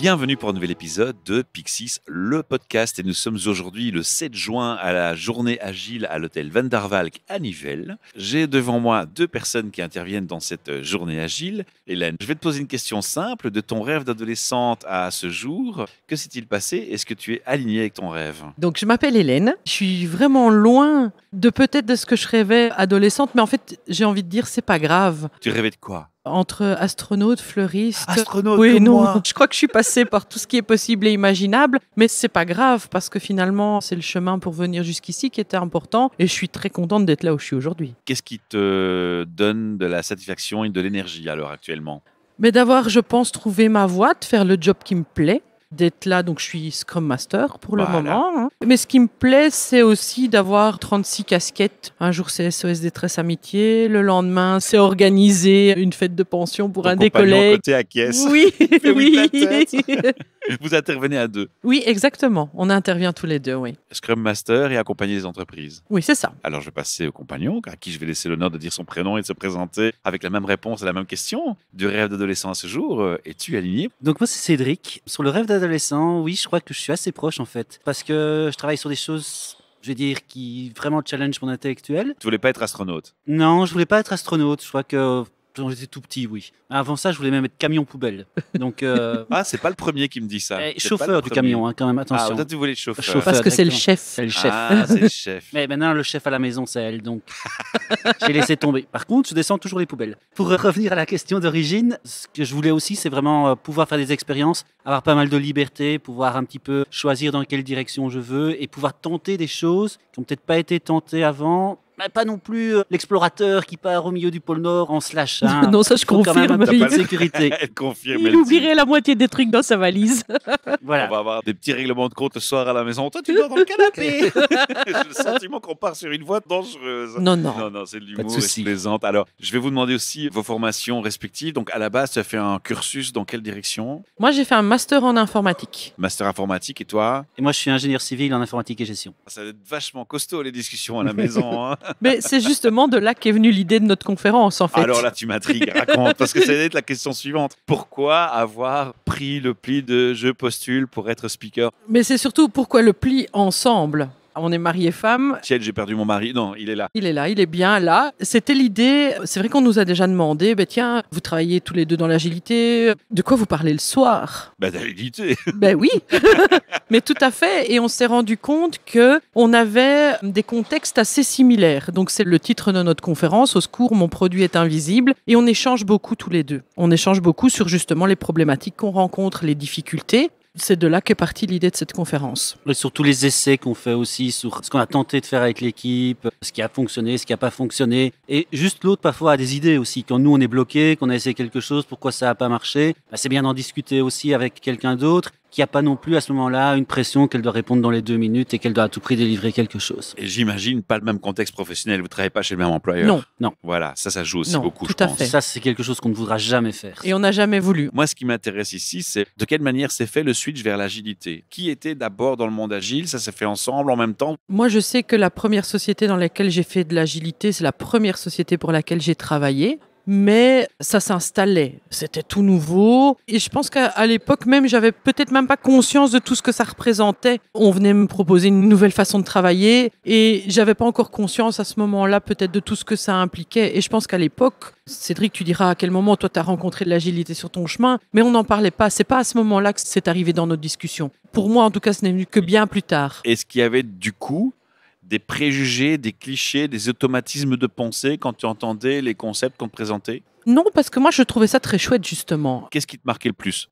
Bienvenue pour un nouvel épisode de Pixis, le podcast. Et nous sommes aujourd'hui le 7 juin à la journée agile à l'hôtel Van der Valk à Nivelles. J'ai devant moi deux personnes qui interviennent dans cette journée agile. Hélène, je vais te poser une question simple. De ton rêve d'adolescente à ce jour, que s'est-il passé? Est-ce que tu es alignée avec ton rêve? Donc, je m'appelle Hélène. Je suis vraiment loin de peut-être de ce que je rêvais adolescente. Mais en fait, j'ai envie de dire, c'est pas grave. Tu rêvais de quoi? Entre astronaute, fleuriste. Astronaute oui, comme non. moi. Je crois que je suis passée par tout ce qui est possible et imaginable, mais c'est pas grave parce que finalement, c'est le chemin pour venir jusqu'ici qui était important et je suis très contente d'être là où je suis aujourd'hui. Qu'est-ce qui te donne de la satisfaction et de l'énergie alors actuellement? Mais d'avoir, je pense, trouvé ma voie, de faire le job qui me plaît. D'être là, donc je suis Scrum Master pour le moment. Hein. Mais ce qui me plaît, c'est aussi d'avoir 36 casquettes. Un jour, c'est SOS Détresse Amitié. Le lendemain, c'est organiser une fête de pension pour un des collègues. Côté à caisse. Oui, oui. Vous intervenez à deux. Oui, exactement. On intervient tous les deux, oui. Scrum Master et accompagner les entreprises. Oui, c'est ça. Alors, je vais passer au compagnon, à qui je vais laisser l'honneur de dire son prénom et de se présenter avec la même réponse à la même question. Du rêve d'adolescent à ce jour, es-tu aligné? Donc moi c'est Cédric. Sur le rêve d'adolescent, oui, je crois que je suis assez proche en fait. Parce que je travaille sur des choses, je vais dire, qui vraiment challenge mon intellectuel. Tu voulais pas être astronaute? Non, je voulais pas être astronaute. Je crois que quand j'étais tout petit, oui. Avant ça, je voulais même être camion poubelle. Donc, Ah, c'est pas le premier qui me dit ça. C'est pas chauffeur le du premier. camion, hein, quand même, Ah, attention. toi, tu voulais être chauffeur. Chauffeur. Parce que c'est le Exactement. chef. C'est le chef. Ah, c'est le chef. Mais maintenant, le chef à la maison, c'est elle, donc j'ai laissé tomber. Par contre, je descends toujours les poubelles. Pour revenir à la question d'origine, ce que je voulais aussi, c'est vraiment pouvoir faire des expériences, avoir pas mal de liberté, pouvoir un petit peu choisir dans quelle direction je veux et pouvoir tenter des choses qui n'ont peut-être pas été tentées avant. Mais pas non plus l'explorateur qui part au milieu du pôle Nord en slash. Hein. Non, ça, je Il faut quand même un confirme. peu de sécurité. Elle confirme. Il elle dit. oublierait la moitié des trucs dans sa valise. Voilà. On va avoir des petits règlements de compte le soir à la maison. Toi, tu dors dans le canapé. J'ai le sentiment qu'on part sur une voie dangereuse. Non, non. Non, c'est de Pas de l'humour et souci. je plaisante. Alors, je vais vous demander aussi vos formations respectives. Donc, à la base, tu as fait un cursus dans quelle direction? Moi, j'ai fait un master en informatique. Master informatique et toi? Et moi, je suis ingénieur civil en informatique et gestion. Ça va être vachement costaud les discussions à la maison. Hein. Mais c'est justement de là qu'est venue l'idée de notre conférence, en fait. Alors là, tu m'intrigues, raconte, parce que ça va être la question suivante. Pourquoi avoir pris le pli de je postule pour être speaker? Mais c'est surtout pourquoi le pli ensemble. On est mariés femmes. Tiens, j'ai perdu mon mari. Non, il est là. Il est là, il est bien là. C'était l'idée. C'est vrai qu'on nous a déjà demandé, tiens, vous travaillez tous les deux dans l'agilité. De quoi vous parlez le soir? D'agilité. Ben oui, mais tout à fait. Et on s'est rendu compte que on avait des contextes assez similaires. Donc c'est le titre de notre conférence. Au secours, mon produit est invisible. Et on échange beaucoup tous les deux. On échange beaucoup sur justement les problématiques qu'on rencontre, les difficultés. C'est de là qu'est partie l'idée de cette conférence. Et sur tous les essais qu'on fait aussi, sur ce qu'on a tenté de faire avec l'équipe, ce qui a fonctionné, ce qui n'a pas fonctionné. Et juste l'autre, parfois, a des idées aussi. Quand nous, on est bloqué, qu'on a essayé quelque chose, pourquoi ça n'a pas marché, c'est bien d'en discuter aussi avec quelqu'un d'autre qui n'a pas non plus à ce moment-là une pression qu'elle doit répondre dans les 2 minutes et qu'elle doit à tout prix délivrer quelque chose. Et j'imagine pas le même contexte professionnel. Vous ne travaillez pas chez le même employeur. Non. Non. Voilà, ça joue aussi Non, beaucoup, tout je à pense. fait. Ça, c'est quelque chose qu'on ne voudra jamais faire. Et on n'a jamais voulu. Moi, ce qui m'intéresse ici, c'est de quelle manière s'est fait le switch vers l'agilité. Qui était d'abord dans le monde agile? Ça s'est fait ensemble, en même temps? Moi, je sais que la première société dans laquelle j'ai fait de l'agilité, c'est la première société pour laquelle j'ai travaillé. Mais ça s'installait, c'était tout nouveau. Et je pense qu'à l'époque même, j'avais peut-être même pas conscience de tout ce que ça représentait. On venait me proposer une nouvelle façon de travailler et j'avais pas encore conscience à ce moment-là peut-être de tout ce que ça impliquait. Et je pense qu'à l'époque, Cédric, tu diras à quel moment toi tu as rencontré de l'agilité sur ton chemin, mais on n'en parlait pas. C'est pas à ce moment-là que c'est arrivé dans notre discussion. Pour moi, en tout cas, ce n'est venu que bien plus tard. Est-ce qu'il y avait du coup des préjugés, des clichés, des automatismes de pensée quand tu entendais les concepts qu'on te présentait? Non, parce que moi, je trouvais ça très chouette, justement. Qu'est-ce qui te marquait le plus?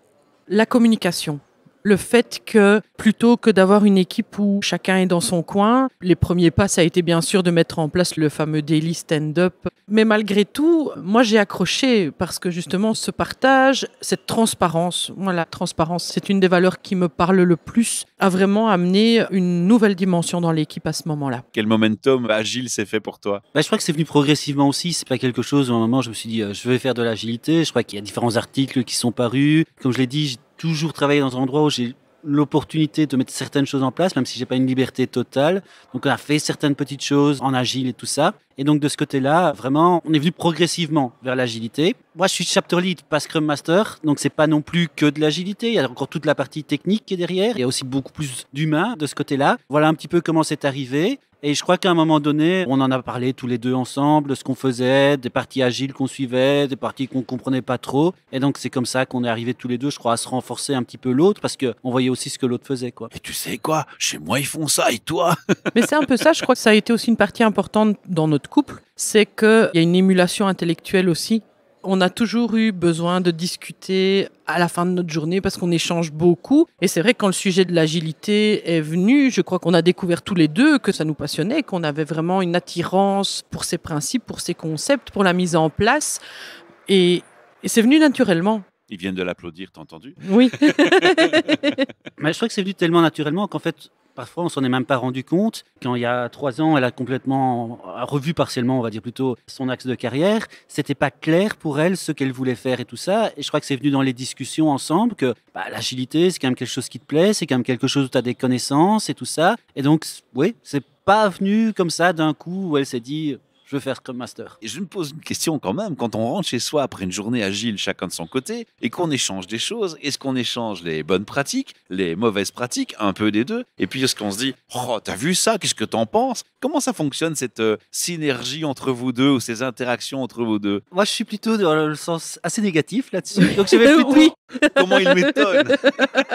La communication. Le fait que, plutôt que d'avoir une équipe où chacun est dans son coin, les premiers pas, ça a été bien sûr de mettre en place le fameux daily stand-up. Mais malgré tout, moi j'ai accroché parce que justement ce partage, cette transparence, moi la transparence, c'est une des valeurs qui me parle le plus, a vraiment amené une nouvelle dimension dans l'équipe à ce moment-là. Quel momentum agile s'est fait pour toi? Je crois que c'est venu progressivement aussi. C'est pas quelque chose où à un moment je me suis dit je vais faire de l'agilité. Je crois qu'il y a différents articles qui sont parus. Comme je l'ai dit, j'ai toujours travaillé dans un endroit où j'ai l'opportunité de mettre certaines choses en place, même si j'ai pas une liberté totale. Donc on a fait certaines petites choses en agile et tout ça. Et donc de ce côté-là, vraiment, on est venu progressivement vers l'agilité. Moi, je suis chapter lead, pas Scrum Master, donc c'est pas non plus que de l'agilité. Il y a encore toute la partie technique qui est derrière. Il y a aussi beaucoup plus d'humains de ce côté-là. Voilà un petit peu comment c'est arrivé. Et je crois qu'à un moment donné, on en a parlé tous les deux ensemble de ce qu'on faisait, des parties agiles qu'on suivait, des parties qu'on comprenait pas trop. Et donc c'est comme ça qu'on est arrivés tous les deux, je crois, à se renforcer un petit peu l'autre parce que on voyait aussi ce que l'autre faisait, quoi. Et tu sais quoi? Chez moi, ils font ça, et toi? Mais c'est un peu ça, je crois que ça a été aussi une partie importante dans notre couple, c'est qu'il y a une émulation intellectuelle aussi. On a toujours eu besoin de discuter à la fin de notre journée parce qu'on échange beaucoup. Et c'est vrai que quand le sujet de l'agilité est venu, je crois qu'on a découvert tous les deux que ça nous passionnait, qu'on avait vraiment une attirance pour ces principes, pour ces concepts, pour la mise en place. Et c'est venu naturellement. Ils viennent de l'applaudir, t'as entendu? Oui. Mais je crois que c'est venu tellement naturellement qu'en fait, parfois, on s'en est même pas rendu compte. Quand il y a 3 ans, elle a complètement revu partiellement, on va dire plutôt, son axe de carrière. C'était pas clair pour elle ce qu'elle voulait faire et tout ça. Et je crois que c'est venu dans les discussions ensemble que l'agilité, c'est quand même quelque chose qui te plaît, c'est quand même quelque chose où tu as des connaissances et tout ça. Et donc, oui, c'est pas venu comme ça d'un coup où elle s'est dit je veux faire Scrum Master. Et je me pose une question quand même, quand on rentre chez soi après une journée agile, chacun de son côté, et qu'on échange des choses, est-ce qu'on échange les bonnes pratiques, les mauvaises pratiques, un peu des deux? Et puis est-ce qu'on se dit, oh, t'as vu ça, qu'est-ce que t'en penses? Comment ça fonctionne cette synergie entre vous deux ou ces interactions entre vous deux? Moi, je suis plutôt dans le sens assez négatif là-dessus. Donc, je vais plutôt... Oui. Comment il m'étonne?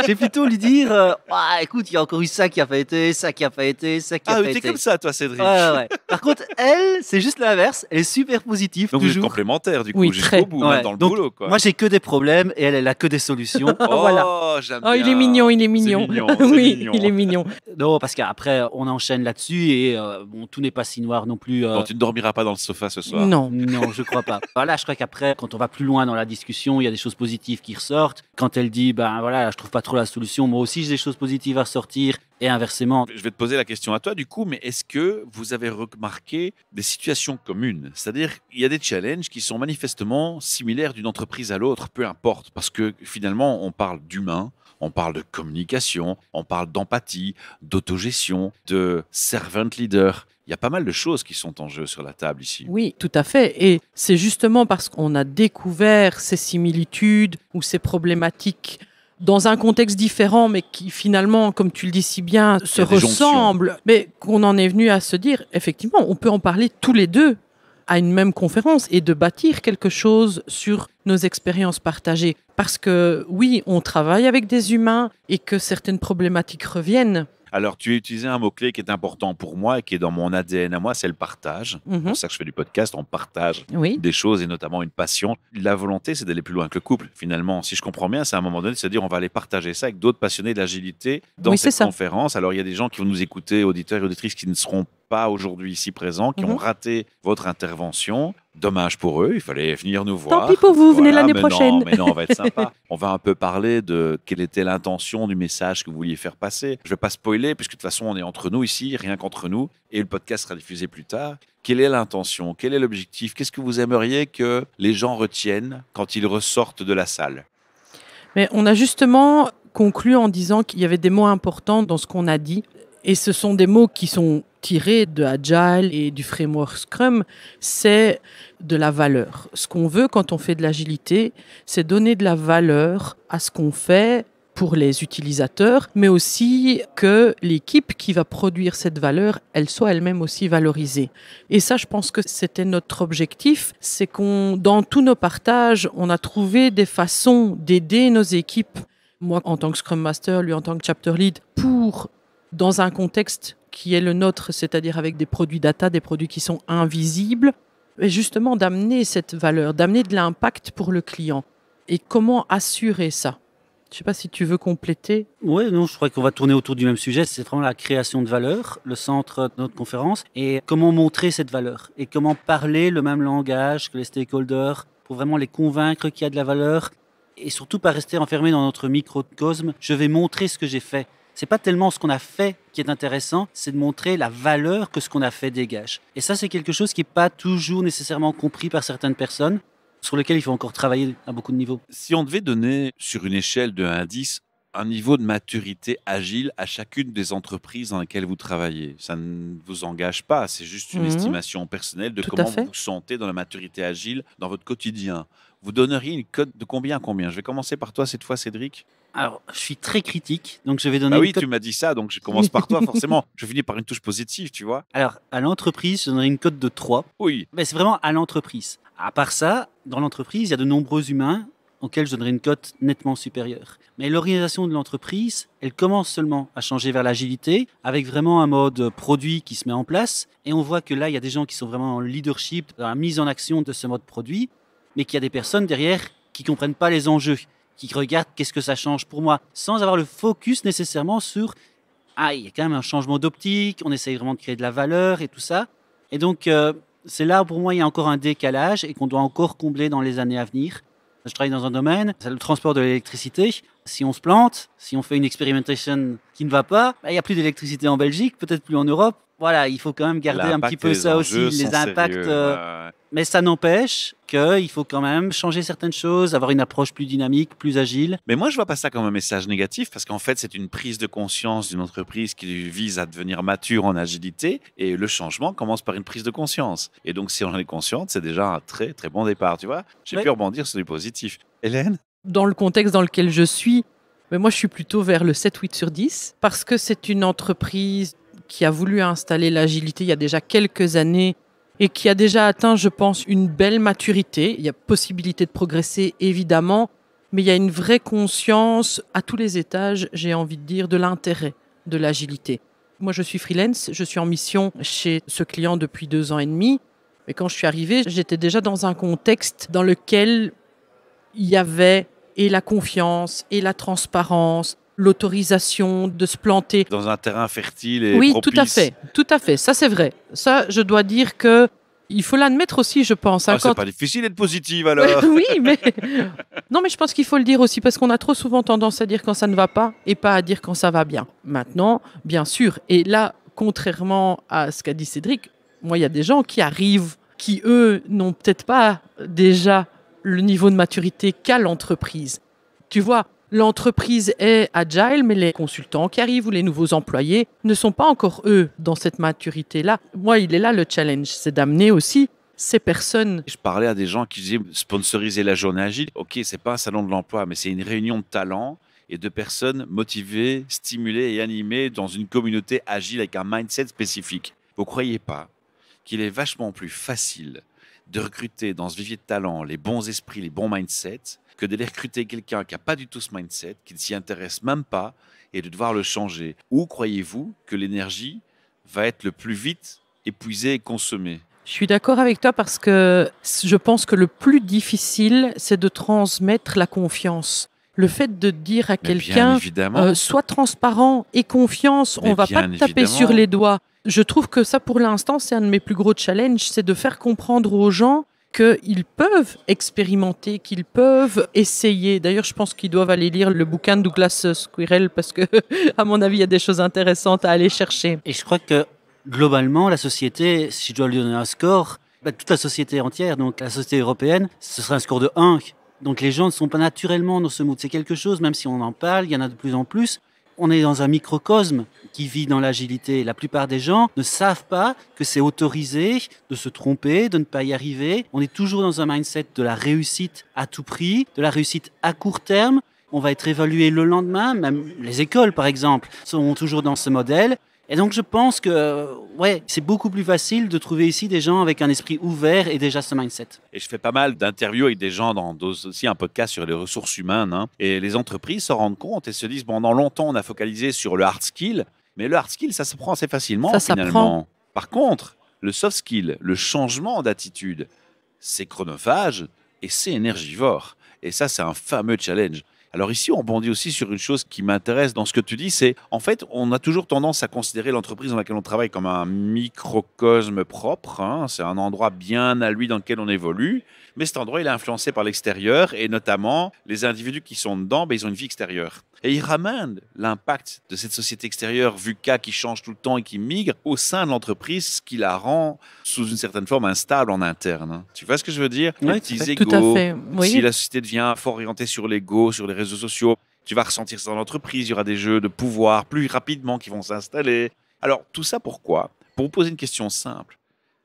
J'ai plutôt lui dire écoute, il y a encore eu ça qui a pas été, ça qui a pas été, ça qui a Ah, pas t'es été. comme ça, toi, Cédric. Ouais. Par contre, elle, c'est juste l'inverse. Elle est super positive, Donc vous êtes toujours. complémentaires, du coup, Oui, jusqu'au très. bout, Ouais. même dans le Donc, boulot, quoi. Moi, j'ai que des problèmes et elle a que des solutions. Oh, Voilà. j'aime Oh, il bien. est mignon, il est C'est mignon. mignon, c'est Oui, mignon. il est mignon. Non, parce qu'après, on enchaîne là-dessus et bon, tout n'est pas si noir non plus. Donc tu ne dormiras pas dans le sofa ce soir. Non. Non, je crois pas. Voilà, je crois qu'après, quand on va plus loin dans la discussion, il y a des choses positives qui ressortent. Quand elle dit, je trouve pas trop la solution, moi aussi j'ai des choses positives à ressortir et inversement. Je vais te poser la question à toi, du coup, mais est-ce que vous avez remarqué des situations communes? C'est-à-dire, il y a des challenges qui sont manifestement similaires d'une entreprise à l'autre, peu importe, parce que finalement, on parle d'humain, on parle de communication, on parle d'empathie, d'autogestion, de servant leader. Il y a pas mal de choses qui sont en jeu sur la table ici. Oui, tout à fait. Et c'est justement parce qu'on a découvert ces similitudes ou ces problématiques dans un contexte différent, mais qui finalement, comme tu le dis si bien, se y a des jonctions. ressemblent, mais qu'on en est venu à se dire, effectivement, on peut en parler tous les deux à une même conférence et de bâtir quelque chose sur nos expériences partagées. Parce que oui, on travaille avec des humains et que certaines problématiques reviennent. Alors, tu as utilisé un mot-clé qui est important pour moi et qui est dans mon ADN à moi, c'est le partage. C'est pour ça que je fais du podcast, on partage Oui. des choses et notamment une passion. La volonté, c'est d'aller plus loin que le couple. Finalement, si je comprends bien, c'est à un moment donné de se dire on va aller partager ça avec d'autres passionnés d'agilité dans Oui, cette c'est ça. conférence. Alors, il y a des gens qui vont nous écouter, auditeurs et auditrices, qui ne seront pas aujourd'hui ici présents, qui ont raté votre intervention. Dommage pour eux, il fallait venir nous voir. Tant pis pour vous, venez l'année mais prochaine. Non, mais non, on va être sympa. On va un peu parler de quelle était l'intention du message que vous vouliez faire passer. Je ne vais pas spoiler, puisque de toute façon, on est entre nous ici, rien qu'entre nous, et le podcast sera diffusé plus tard. Quelle est l'intention? Quel est l'objectif? Qu'est-ce que vous aimeriez que les gens retiennent quand ils ressortent de la salle? Mais on a justement conclu en disant qu'il y avait des mots importants dans ce qu'on a dit. Et ce sont des mots qui sont tirés de Agile et du framework Scrum. C'est de la valeur. Ce qu'on veut quand on fait de l'agilité, c'est donner de la valeur à ce qu'on fait pour les utilisateurs, mais aussi que l'équipe qui va produire cette valeur, elle soit elle-même aussi valorisée. Et ça, je pense que c'était notre objectif, c'est qu'on, dans tous nos partages, on a trouvé des façons d'aider nos équipes, moi en tant que Scrum Master, lui en tant que Chapter Lead, pour, dans un contexte qui est le nôtre, c'est-à-dire avec des produits data, des produits qui sont invisibles, et justement d'amener cette valeur, d'amener de l'impact pour le client. Et comment assurer ça? Je ne sais pas si tu veux compléter. Oui, non, je crois qu'on va tourner autour du même sujet. C'est vraiment la création de valeur, le centre de notre conférence, et comment montrer cette valeur, et comment parler le même langage que les stakeholders pour vraiment les convaincre qu'il y a de la valeur, et surtout pas rester enfermé dans notre microcosme. Je vais montrer ce que j'ai fait. C'est pas tellement ce qu'on a fait qui est intéressant, c'est de montrer la valeur que ce qu'on a fait dégage. Et ça, c'est quelque chose qui n'est pas toujours nécessairement compris par certaines personnes, sur lequel il faut encore travailler à beaucoup de niveaux. Si on devait donner sur une échelle de 1 à 10 un niveau de maturité agile à chacune des entreprises dans lesquelles vous travaillez. Ça ne vous engage pas, c'est juste une estimation personnelle de Tout à comment fait. vous vous sentez dans la maturité agile dans votre quotidien. Vous donneriez une cote de combien à combien? Je vais commencer par toi cette fois, Cédric. Alors, je suis très critique, donc je vais donner Bah une oui, cote. tu m'as dit ça, donc je commence par toi, forcément. Je finis par une touche positive, tu vois. Alors, à l'entreprise, je donnerai une cote de 3. Oui, Mais c'est vraiment à l'entreprise. À part ça, dans l'entreprise, il y a de nombreux humains auxquels je donnerai une cote nettement supérieure. Mais l'organisation de l'entreprise, elle commence seulement à changer vers l'agilité, avec vraiment un mode produit qui se met en place. Et on voit que là, il y a des gens qui sont vraiment en leadership, dans la mise en action de ce mode produit, mais qu'il y a des personnes derrière qui comprennent pas les enjeux, qui regardent qu'est-ce que ça change pour moi, sans avoir le focus nécessairement sur il y a quand même un changement d'optique, on essaye vraiment de créer de la valeur et tout ça. Et donc, c'est là, pour moi, il y a encore un décalage et qu'on doit encore combler dans les années à venir. Je travaille dans un domaine, c'est le transport de l'électricité. Si on se plante, si on fait une expérimentation qui ne va pas, il n'y a plus d'électricité en Belgique, peut-être plus en Europe. Voilà, il faut quand même garder un petit peu ça aussi, les impacts. Mais ça n'empêche qu'il faut quand même changer certaines choses, avoir une approche plus dynamique, plus agile. mais moi je vois pas ça comme un message négatif parce qu'en fait c'est une prise de conscience d'une entreprise qui vise à devenir mature en agilité et le changement commence par une prise de conscience. Et donc si on en est consciente, c'est déjà un très très bon départ, tu vois. J'ai pu rebondir sur du positif. Hélène? Dans le contexte dans lequel je suis, mais moi je suis plutôt vers le 7-8 sur 10 parce que c'est une entreprise qui a voulu installer l'agilité il y a déjà quelques années et qui a déjà atteint, je pense, une belle maturité. Il y a possibilité de progresser, évidemment, mais il y a une vraie conscience à tous les étages, j'ai envie de dire, de l'intérêt de l'agilité. Moi, je suis freelance, je suis en mission chez ce client depuis 2 ans et demi, mais quand je suis arrivée, j'étais déjà dans un contexte dans lequel il y avait et la confiance et la transparence, l'autorisation de se planter. Dans un terrain fertile et Oui, propice. tout à fait, ça c'est vrai. Ça, je dois dire que il faut l'admettre aussi, je pense. Ah, c'est pas difficile d'être positive alors. Oui, mais non, mais je pense qu'il faut le dire aussi parce qu'on a trop souvent tendance à dire quand ça ne va pas et pas à dire quand ça va bien. Maintenant, bien sûr, et là, contrairement à ce qu'a dit Cédric, moi, il y a des gens qui arrivent, qui eux n'ont peut-être pas déjà le niveau de maturité qu'a l'entreprise. Tu vois, l'entreprise est agile, mais les consultants qui arrivent ou les nouveaux employés ne sont pas encore, eux, dans cette maturité-là. Moi, il est là le challenge, c'est d'amener aussi ces personnes. Je parlais à des gens qui disaient sponsoriser la journée agile. Ok, c'est pas un salon de l'emploi, mais c'est une réunion de talents et de personnes motivées, stimulées et animées dans une communauté agile avec un mindset spécifique. Vous croyez pas qu'il est vachement plus facile de recruter dans ce vivier de talents les bons esprits, les bons mindsets, que de les recruter quelqu'un qui n'a pas du tout ce mindset, qui ne s'y intéresse même pas, et de devoir le changer? Où croyez-vous que l'énergie va être le plus vite épuisée et consommée? Je suis d'accord avec toi parce que je pense que le plus difficile, c'est de transmettre la confiance. Le fait de dire à quelqu'un, sois transparent et confiance, on ne va pas te taper sur les doigts. Je trouve que ça, pour l'instant, c'est un de mes plus gros challenges, c'est de faire comprendre aux gens qu'ils peuvent expérimenter, qu'ils peuvent essayer. D'ailleurs, je pense qu'ils doivent aller lire le bouquin de Douglas Squirrel parce que, à mon avis, il y a des choses intéressantes à aller chercher. Et je crois que, globalement, la société, si je dois lui donner un score, toute la société entière, donc la société européenne, ce serait un score de 1. Donc les gens ne sont pas naturellement dans ce mood. C'est quelque chose, même si on en parle, il y en a de plus en plus. On est dans un microcosme qui vit dans l'agilité. La plupart des gens ne savent pas que c'est autorisé de se tromper, de ne pas y arriver. On est toujours dans un mindset de la réussite à tout prix, de la réussite à court terme. On va être évalué le lendemain. Même les écoles, par exemple, sont toujours dans ce modèle. Et donc, je pense que c'est beaucoup plus facile de trouver ici des gens avec un esprit ouvert et déjà ce mindset. Et je fais pas mal d'interviews avec des gens dans aussi un podcast sur les ressources humaines. Et les entreprises s'en rendent compte et se disent, pendant longtemps, on a focalisé sur le hard skill. Mais le hard skill, ça s'apprend assez facilement, finalement. Par contre, le soft skill, le changement d'attitude, c'est chronophage et c'est énergivore. Et ça, c'est un fameux challenge. Alors ici, on rebondit aussi sur une chose qui m'intéresse dans ce que tu dis, c'est en fait, on a toujours tendance à considérer l'entreprise dans laquelle on travaille comme un microcosme propre. C'est un endroit bien à lui dans lequel on évolue. Mais cet endroit, il est influencé par l'extérieur et notamment les individus qui sont dedans, ils ont une vie extérieure. Et ils ramènent l'impact de cette société extérieure, VUCA, qui change tout le temps et qui migre au sein de l'entreprise, ce qui la rend sous une certaine forme instable en interne. Tu vois ce que je veux dire? Oui, les petits tout à égos. fait. Oui. Si la société devient fort orientée sur l'ego, sur les réseaux sociaux, Tu vas ressentir ça dans l'entreprise. Il y aura des jeux de pouvoir plus rapidement qui vont s'installer. Alors, tout ça pourquoi? Pour vous poser une question simple.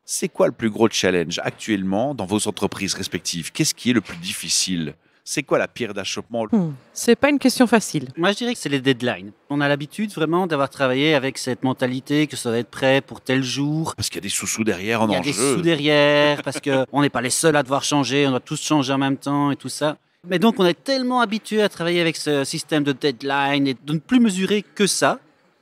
C'est quoi le plus gros challenge actuellement dans vos entreprises respectives? Qu'est-ce qui est le plus difficile? C'est quoi la pierre d'achoppement? C'est pas une question facile. Moi, je dirais que c'est les deadlines. On a l'habitude vraiment d'avoir travaillé avec cette mentalité que ça va être prêt pour tel jour. Parce qu'il y a des sous-sous derrière en Il y a enjeu. des sous derrière, parce qu'on n'est pas les seuls à devoir changer, on doit tous changer en même temps et tout ça. Mais donc, on est tellement habitué à travailler avec ce système de deadline et de ne plus mesurer que ça.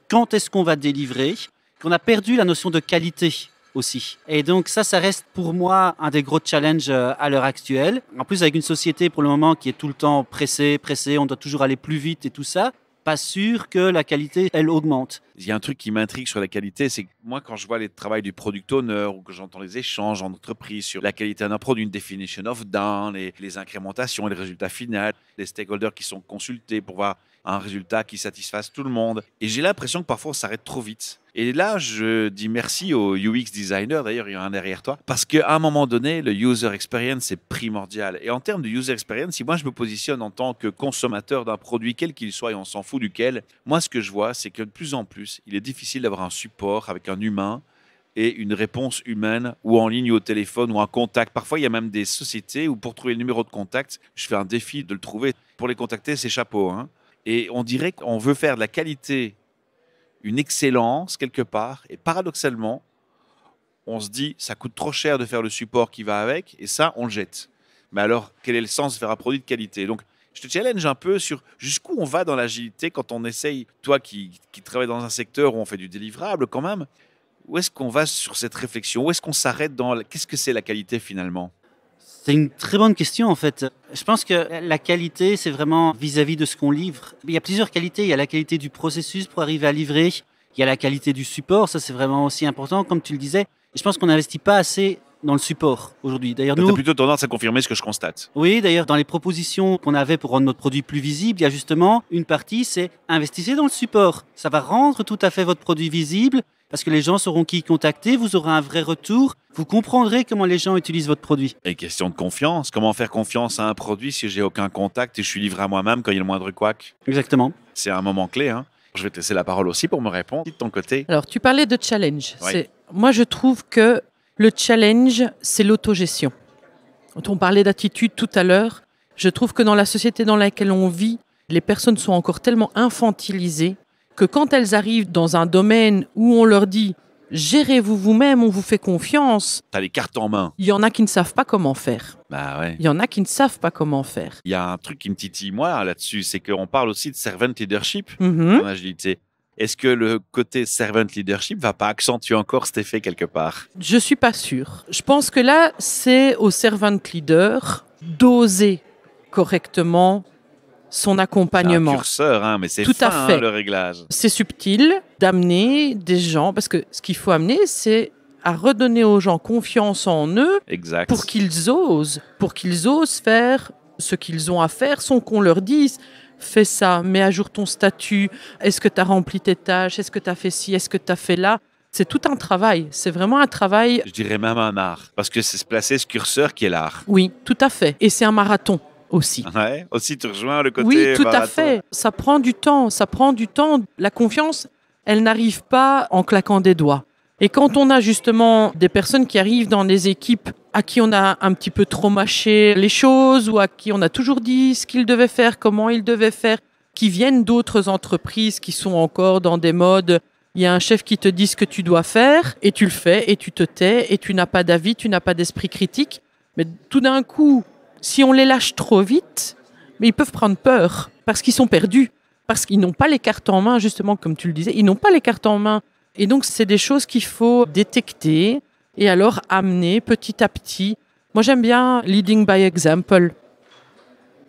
Quand est-ce qu'on va délivrer? Qu'on a perdu la notion de qualité aussi. Et donc ça reste pour moi un des gros challenges à l'heure actuelle. En plus, avec une société pour le moment qui est tout le temps pressée, on doit toujours aller plus vite et tout ça, pas sûr que la qualité, elle augmente. Il y a un truc qui m'intrigue sur la qualité, c'est que moi, quand je vois les travails du product owner ou que j'entends les échanges en entreprise sur la qualité d'un produit, une definition of done, les incrémentations et les résultats finaux, les stakeholders qui sont consultés pour voir un résultat qui satisfasse tout le monde. Et j'ai l'impression que parfois, on s'arrête trop vite. Et là, je dis merci au UX designer, d'ailleurs, il y en a un derrière toi, parce qu'à un moment donné, le user experience est primordial. Et en termes de user experience, si moi je me positionne en tant que consommateur d'un produit, quel qu'il soit, et on s'en fout duquel, moi ce que je vois, c'est que de plus en plus, il est difficile d'avoir un support avec un humain et une réponse humaine, ou en ligne ou au téléphone, ou un contact. Parfois, il y a même des sociétés où pour trouver le numéro de contact, je fais un défi de le trouver. Pour les contacter, c'est chapeau, hein. Et on dirait qu'on veut faire de la qualité une excellence quelque part. Et paradoxalement, on se dit, ça coûte trop cher de faire le support qui va avec, et ça, on le jette. Mais alors, quel est le sens de faire un produit de qualité? Donc, je te challenge un peu sur jusqu'où on va dans l'agilité quand on essaye, toi qui travailles dans un secteur où on fait du délivrable quand même, où est-ce qu'on va sur cette réflexion? Où est-ce qu'on s'arrête dans... Qu'est-ce que c'est la qualité finalement? C'est une très bonne question en fait. Je pense que la qualité, c'est vraiment vis-à-vis de ce qu'on livre. Il y a plusieurs qualités. Il y a la qualité du processus pour arriver à livrer. Il y a la qualité du support. Ça, c'est vraiment aussi important, comme tu le disais. Et je pense qu'on n'investit pas assez dans le support aujourd'hui. D'ailleurs, Tu as plutôt tendance à confirmer ce que je constate. Oui, d'ailleurs, dans les propositions qu'on avait pour rendre notre produit plus visible, il y a justement une partie, c'est investissez dans le support. Ça va rendre tout à fait votre produit visible parce que les gens sauront qui contacter, vous aurez un vrai retour, vous comprendrez comment les gens utilisent votre produit. Et question de confiance. Comment faire confiance à un produit si j'ai aucun contact et je suis livré à moi-même quand il y a le moindre couac? Exactement. C'est un moment clé, hein. Je vais te laisser la parole aussi pour me répondre. De ton côté. Alors, tu parlais de challenge. Oui. Moi, je trouve que le challenge, c'est l'autogestion. On parlait d'attitude tout à l'heure. Je trouve que dans la société dans laquelle on vit, les personnes sont encore tellement infantilisées que quand elles arrivent dans un domaine où on leur dit « gérez-vous vous-même, on vous fait confiance », Tu as les cartes en main. il y en a qui ne savent pas comment faire. Bah ouais. Il y en a qui ne savent pas comment faire. Il y a un truc qui me titille moi là-dessus, c'est qu'on parle aussi de servant leadership Mhm. en agilité. Est-ce que le côté servant leadership va pas accentuer encore cet effet quelque part? Je suis pas sûre. Je pense que là, c'est au servant leader d'oser correctement son C'est un accompagnement. curseur, hein, mais c'est Tout à fin fait. hein, le réglage. C'est subtil d'amener des gens, parce que ce qu'il faut amener, c'est à redonner aux gens confiance en eux Exact. pour qu'ils osent faire ce qu'ils ont à faire sans qu'on leur dise fais ça, mets à jour ton statut, est-ce que tu as rempli tes tâches, est-ce que tu as fait ci, est-ce que tu as fait là. C'est tout un travail, c'est vraiment un travail, Je dirais même un art, parce que c'est se placer ce curseur qui est l'art. oui, tout à fait. Et c'est un marathon aussi. Ouais. Aussi, tu rejoins le côté Oui, tout à marathon. fait. Ça prend du temps, ça prend du temps. La confiance, elle n'arrive pas en claquant des doigts. Et quand on a justement des personnes qui arrivent dans des équipes à qui on a un petit peu trop mâché les choses ou à qui on a toujours dit ce qu'ils devaient faire, comment ils devaient faire, qui viennent d'autres entreprises qui sont encore dans des modes, il y a un chef qui te dit ce que tu dois faire et tu le fais et tu te tais et tu n'as pas d'avis, tu n'as pas d'esprit critique. Mais tout d'un coup, si on les lâche trop vite, mais ils peuvent prendre peur parce qu'ils sont perdus, parce qu'ils n'ont pas les cartes en main, justement, comme tu le disais, ils n'ont pas les cartes en main. Et donc, c'est des choses qu'il faut détecter et alors amener petit à petit. Moi, j'aime bien leading by example.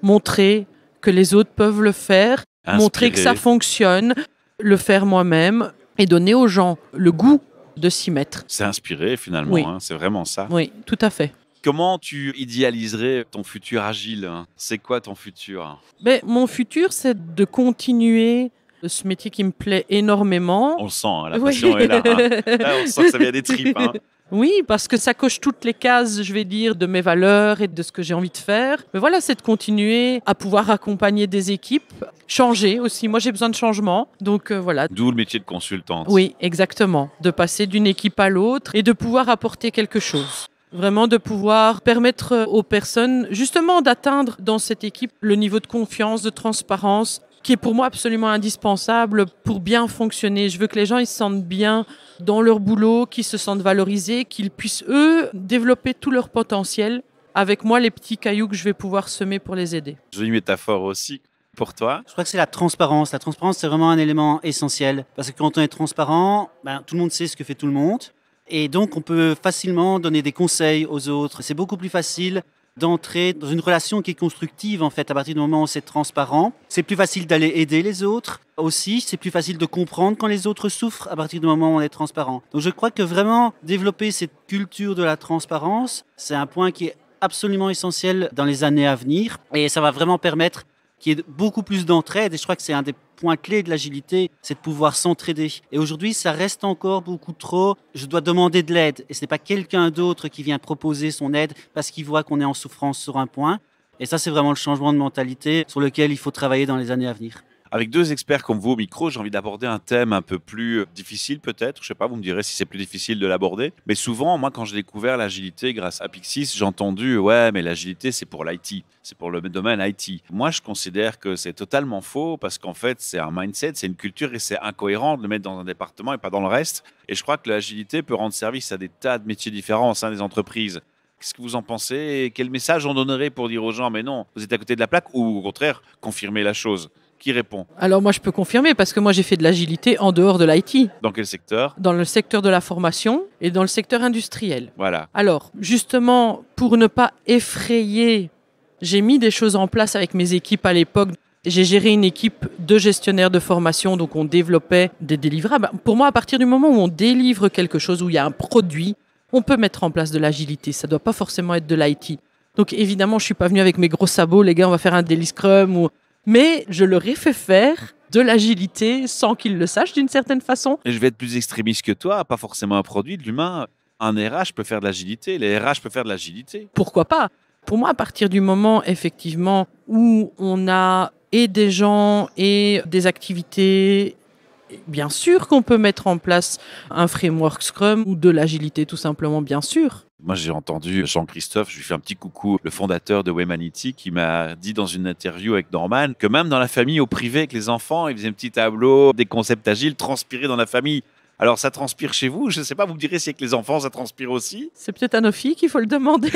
Montrer que les autres peuvent le faire, montrer que ça fonctionne, le faire moi-même et donner aux gens le goût de s'y mettre. C'est inspiré finalement, Oui. hein, c'est vraiment ça. Oui, tout à fait. Comment tu idéaliserais ton futur agile, hein? C'est quoi ton futur? Mais mon futur, c'est de continuer ce métier qui me plaît énormément. On le sent, hein, la Oui. passion est là. Hein. Là, on sent que ça vient des tripes. Hein. Oui, parce que ça coche toutes les cases, je vais dire, de mes valeurs et de ce que j'ai envie de faire. Mais voilà, c'est de continuer à pouvoir accompagner des équipes, changer aussi. Moi, j'ai besoin de changement. Donc voilà. D'où le métier de consultante. Oui, exactement. De passer d'une équipe à l'autre et de pouvoir apporter quelque chose. Vraiment de pouvoir permettre aux personnes justement d'atteindre dans cette équipe le niveau de confiance, de transparence qui est pour moi absolument indispensable pour bien fonctionner. Je veux que les gens ils se sentent bien dans leur boulot, qu'ils se sentent valorisés, qu'ils puissent eux développer tout leur potentiel. Avec moi, les petits cailloux que je vais pouvoir semer pour les aider. Jolie métaphore aussi. Pour toi? Je crois que c'est la transparence. La transparence, c'est vraiment un élément essentiel. Parce que quand on est transparent, tout le monde sait ce que fait tout le monde. Et donc, on peut facilement donner des conseils aux autres. C'est beaucoup plus facile d'entrer dans une relation qui est constructive, en fait, à partir du moment où c'est transparent. C'est plus facile d'aller aider les autres. Aussi, c'est plus facile de comprendre quand les autres souffrent à partir du moment où on est transparent. Donc, je crois que vraiment développer cette culture de la transparence, c'est un point qui est absolument essentiel dans les années à venir. Et ça va vraiment permettre qu'il y ait beaucoup plus d'entraide. Et je crois que c'est un des points clés de l'agilité, c'est de pouvoir s'entraider. Et aujourd'hui, ça reste encore beaucoup trop. Je dois demander de l'aide. Et ce n'est pas quelqu'un d'autre qui vient proposer son aide parce qu'il voit qu'on est en souffrance sur un point. Et ça, c'est vraiment le changement de mentalité sur lequel il faut travailler dans les années à venir. Avec deux experts comme vous au micro, j'ai envie d'aborder un thème un peu plus difficile peut-être. Je sais pas, vous me direz si c'est plus difficile de l'aborder. Mais souvent, moi, quand j'ai découvert l'agilité grâce à Pyxis, j'ai entendu « Ouais, mais l'agilité, c'est pour l'IT. C'est pour le domaine IT. » Moi, je considère que c'est totalement faux parce qu'en fait, c'est un mindset, c'est une culture et c'est incohérent de le mettre dans un département et pas dans le reste. Et je crois que l'agilité peut rendre service à des tas de métiers différents au sein des entreprises. Qu'est-ce que vous en pensez et quel message on donnerait pour dire aux gens « Mais non, vous êtes à côté de la plaque » ou au contraire, confirmer la chose? Qui répond? Alors moi, je peux confirmer parce que moi, j'ai fait de l'agilité en dehors de l'IT. Dans quel secteur? Dans le secteur de la formation et dans le secteur industriel. Voilà. Alors, justement, pour ne pas effrayer, j'ai mis des choses en place avec mes équipes à l'époque. J'ai géré une équipe de gestionnaires de formation, donc on développait des délivrables. Pour moi, à partir du moment où on délivre quelque chose, où il y a un produit, on peut mettre en place de l'agilité. Ça ne doit pas forcément être de l'IT. Donc évidemment, je ne suis pas venu avec mes gros sabots, les gars, on va faire un daily scrum. Mais je leur ai fait faire de l'agilité sans qu'ils le sachent d'une certaine façon. Et je vais être plus extrémiste que toi, pas forcément un produit de l'humain. Un RH peut faire de l'agilité, les RH peuvent faire de l'agilité. Pourquoi pas? Pour moi, à partir du moment, effectivement, où on a et des gens et des activités, bien sûr qu'on peut mettre en place un framework Scrum ou de l'agilité tout simplement, bien sûr. Moi, j'ai entendu Jean-Christophe, je lui fais un petit coucou, le fondateur de Waymanity, qui m'a dit dans une interview avec Norman que même dans la famille, au privé, avec les enfants, il faisait un petit tableau, des concepts agiles transpirés dans la famille. Alors, ça transpire chez vous? Je ne sais pas, vous me direz si avec les enfants, ça transpire aussi? C'est peut-être à nos filles qu'il faut le demander.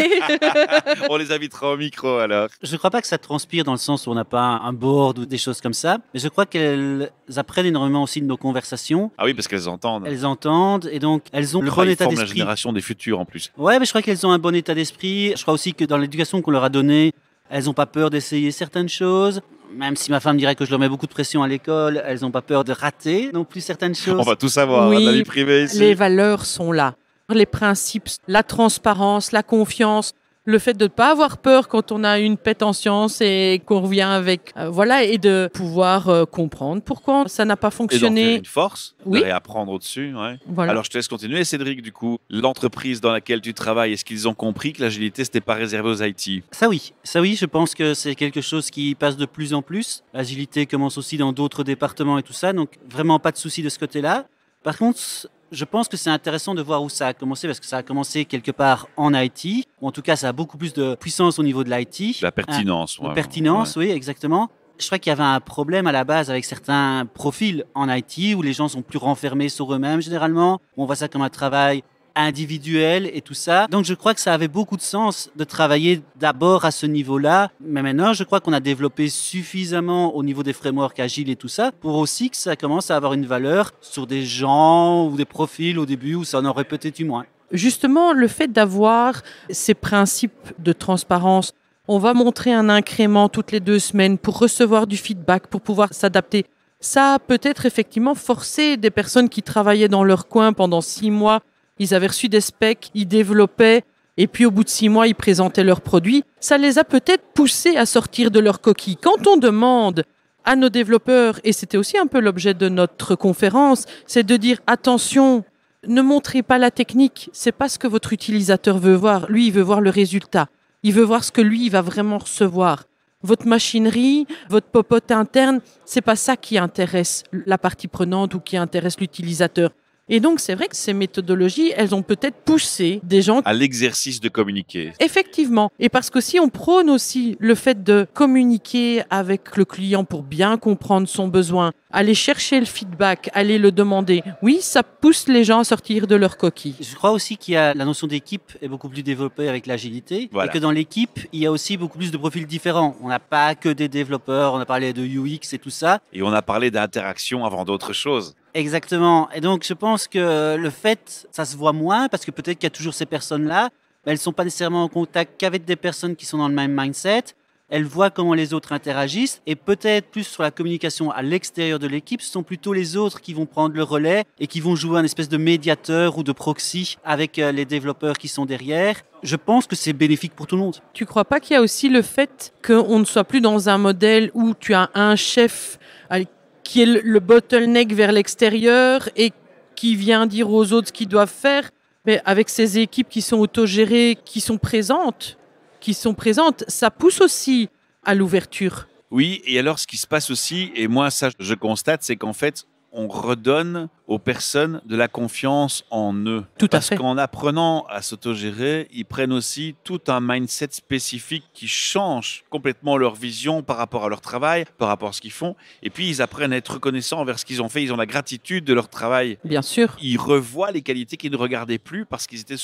On les invitera au micro, alors. Je ne crois pas que ça transpire dans le sens où on n'a pas un board ou des choses comme ça, mais je crois qu'elles apprennent énormément aussi de nos conversations. Ah oui, parce qu'elles entendent. Elles entendent et donc elles ont le bon état d'esprit. la génération des futurs, en plus. Ouais, mais je crois qu'elles ont un bon état d'esprit. Je crois aussi que dans l'éducation qu'on leur a donnée, elles n'ont pas peur d'essayer certaines choses. Même si ma femme dirait que je leur mets beaucoup de pression à l'école, elles n'ont pas peur de rater non plus certaines choses. On va tout savoir, oui, dans la vie privée ici. Les valeurs sont là. Les principes, la transparence, la confiance, le fait de ne pas avoir peur quand on a une pète en science et qu'on revient avec... voilà, et de pouvoir comprendre pourquoi ça n'a pas fonctionné. Et d'en faire une force, oui. De réapprendre au-dessus. Ouais. Voilà. Alors, je te laisse continuer. Cédric, du coup, l'entreprise dans laquelle tu travailles, est-ce qu'ils ont compris que l'agilité, ce n'était pas réservé aux IT? Ça oui, je pense que c'est quelque chose qui passe de plus en plus. L'agilité commence aussi dans d'autres départements et tout ça, donc vraiment pas de souci de ce côté-là. Par contre, je pense que c'est intéressant de voir où ça a commencé, parce que ça a commencé quelque part en IT, ou en tout cas ça a beaucoup plus de puissance au niveau de l'IT. La pertinence. La pertinence, oui, exactement. Je crois qu'il y avait un problème à la base avec certains profils en IT, où les gens sont plus renfermés sur eux-mêmes généralement. On voit ça comme un travail individuel et tout ça. Donc je crois que ça avait beaucoup de sens de travailler d'abord à ce niveau-là. Mais maintenant, je crois qu'on a développé suffisamment au niveau des frameworks agiles et tout ça pour aussi que ça commence à avoir une valeur sur des gens ou des profils au début où ça en aurait peut-être eu moins. Justement, le fait d'avoir ces principes de transparence, on va montrer un incrément toutes les 2 semaines pour recevoir du feedback, pour pouvoir s'adapter. Ça a peut-être effectivement forcé des personnes qui travaillaient dans leur coin pendant 6 mois. Ils avaient reçu des specs, ils développaient, et puis au bout de 6 mois, ils présentaient leurs produits. Ça les a peut-être poussés à sortir de leur coquille. Quand on demande à nos développeurs, et c'était aussi un peu l'objet de notre conférence, c'est de dire attention, Ne montrez pas la technique, c'est pas ce que votre utilisateur veut voir. Lui, il veut voir le résultat. Il veut voir ce que lui, il va vraiment recevoir. Votre machinerie, votre popote interne, c'est pas ça qui intéresse la partie prenante ou qui intéresse l'utilisateur. Et donc, c'est vrai que ces méthodologies, elles ont peut-être poussé des gens à l'exercice de communiquer. Effectivement. Et parce qu'aussi, on prône aussi le fait de communiquer avec le client pour bien comprendre son besoin, aller chercher le feedback, aller le demander. Oui, ça pousse les gens à sortir de leur coquille. Je crois aussi qu'il y a la notion d'équipe est beaucoup plus développée avec l'agilité. Voilà. Et que dans l'équipe, il y a aussi beaucoup plus de profils différents. On n'a pas que des développeurs, on a parlé de UX et tout ça. Et on a parlé d'interaction avant d'autres choses. Exactement. Et donc, je pense que le fait, ça se voit moins parce que peut-être qu'il y a toujours ces personnes-là, mais elles ne sont pas nécessairement en contact qu'avec des personnes qui sont dans le même mindset. Elles voient comment les autres interagissent et peut-être plus sur la communication à l'extérieur de l'équipe, ce sont plutôt les autres qui vont prendre le relais et qui vont jouer un espèce de médiateur ou de proxy avec les développeurs qui sont derrière. Je pense que c'est bénéfique pour tout le monde. Tu ne crois pas qu'il y a aussi le fait qu'on ne soit plus dans un modèle où tu as un chef qui est le bottleneck vers l'extérieur et qui vient dire aux autres ce qu'ils doivent faire, mais avec ces équipes qui sont autogérées, qui sont présentes, ça pousse aussi à l'ouverture. Oui, et alors ce qui se passe aussi, et moi ça je constate, c'est qu'en fait, on redonne aux personnes de la confiance en eux. Tout à Parce fait. qu'en apprenant à s'autogérer, ils prennent aussi tout un mindset spécifique qui change complètement leur vision par rapport à leur travail, par rapport à ce qu'ils font. Et puis, ils apprennent à être reconnaissants envers ce qu'ils ont fait. Ils ont la gratitude de leur travail. Bien sûr. Ils revoient les qualités qu'ils ne regardaient plus parce qu'ils étaient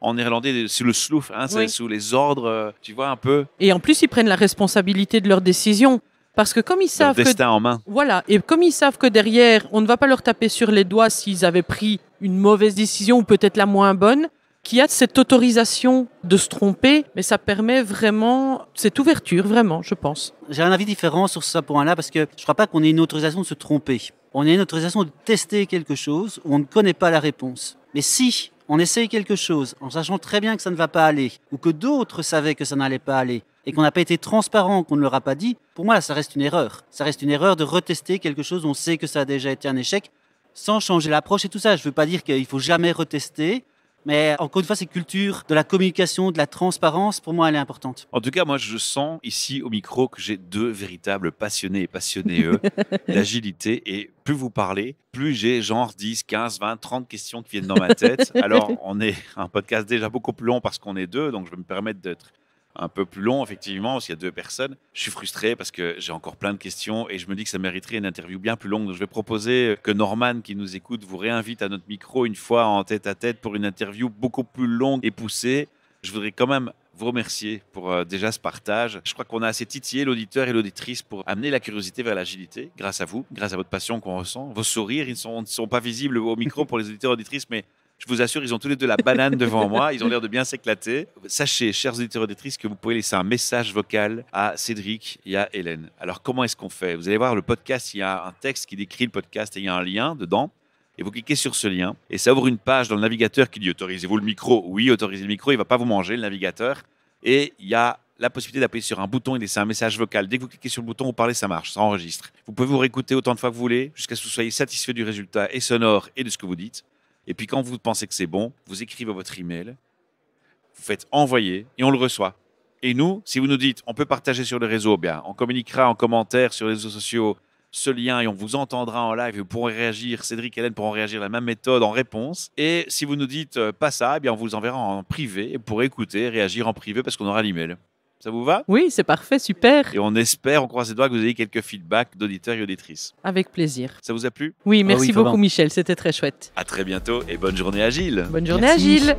en néerlandais, sous le slouf, hein, c'est Oui. sous les ordres, tu vois, un peu, Et en plus, ils prennent la responsabilité de leurs décisions. Parce que comme ils leur savent que destin en main. Voilà, et comme ils savent que derrière, on ne va pas leur taper sur les doigts s'ils avaient pris une mauvaise décision ou peut-être la moins bonne, qu'il y a cette autorisation de se tromper, mais ça permet vraiment cette ouverture, vraiment, je pense. J'ai un avis différent sur ce point-là parce que je ne crois pas qu'on ait une autorisation de se tromper. On a une autorisation de tester quelque chose où on ne connaît pas la réponse. Mais si on essaye quelque chose en sachant très bien que ça ne va pas aller, ou que d'autres savaient que ça n'allait pas aller, et qu'on n'a pas été transparent, qu'on ne leur a pas dit, pour moi, là, ça reste une erreur. Ça reste une erreur de retester quelque chose où on sait que ça a déjà été un échec, sans changer l'approche et tout ça. Je ne veux pas dire qu'il ne faut jamais retester, mais encore une fois, cette culture de la communication, de la transparence, pour moi, elle est importante. En tout cas, moi, je sens ici au micro que j'ai deux véritables passionnés et passionnés d'agilité. Et plus vous parlez, plus j'ai genre 10, 15, 20, 30 questions qui viennent dans ma tête. Alors, on est un podcast déjà beaucoup plus long parce qu'on est deux, donc je vais me permettre d'être un peu plus long, effectivement, s'il y a deux personnes. Je suis frustré parce que j'ai encore plein de questions et je me dis que ça mériterait une interview bien plus longue. Donc, je vais proposer que Norman, qui nous écoute, vous réinvite à notre micro une fois en tête-à-tête pour une interview beaucoup plus longue et poussée. Je voudrais quand même vous remercier pour déjà ce partage. Je crois qu'on a assez titillé l'auditeur et l'auditrice pour amener la curiosité vers l'agilité, grâce à vous, grâce à votre passion qu'on ressent. Vos sourires, ils ne sont pas visibles au micro pour les auditeurs et auditrices, mais je vous assure, ils ont tous les deux la banane devant moi. Ils ont l'air de bien s'éclater. Sachez, chers auditeurs et auditrices, que vous pouvez laisser un message vocal à Cédric et à Hélène. Alors, comment est-ce qu'on fait? Vous allez voir le podcast, il y a un texte qui décrit le podcast et il y a un lien dedans. Et vous cliquez sur ce lien et ça ouvre une page dans le navigateur qui dit « Autorisez-vous le micro ?» Oui, autorisez le micro, il ne va pas vous manger, le navigateur. Et il y a la possibilité d'appuyer sur un bouton et laisser un message vocal. Dès que vous cliquez sur le bouton, vous parlez, ça marche, ça enregistre. Vous pouvez vous réécouter autant de fois que vous voulez jusqu'à ce que vous soyez satisfait du résultat et sonore et de ce que vous dites. Et puis quand vous pensez que c'est bon, vous écrivez votre email, vous faites envoyer et on le reçoit. Et nous, si vous nous dites on peut partager sur les réseaux, bien, on communiquera en commentaire sur les réseaux sociaux ce lien et on vous entendra en live et vous pourrez réagir, Cédric et Hélène pourront réagir de la même méthode en réponse. Et si vous nous dites pas ça, eh bien on vous enverra en privé et vous pourrez écouter, réagir en privé parce qu'on aura l'email. Ça vous va? Oui, c'est parfait, super. Et on espère, on croise les doigts que vous ayez quelques feedbacks d'auditeurs et auditrices. Avec plaisir. Ça vous a plu? Oui, merci oui, beaucoup vraiment. Michel, c'était très chouette. À très bientôt et bonne journée agile. Bonne journée Merci. Agile.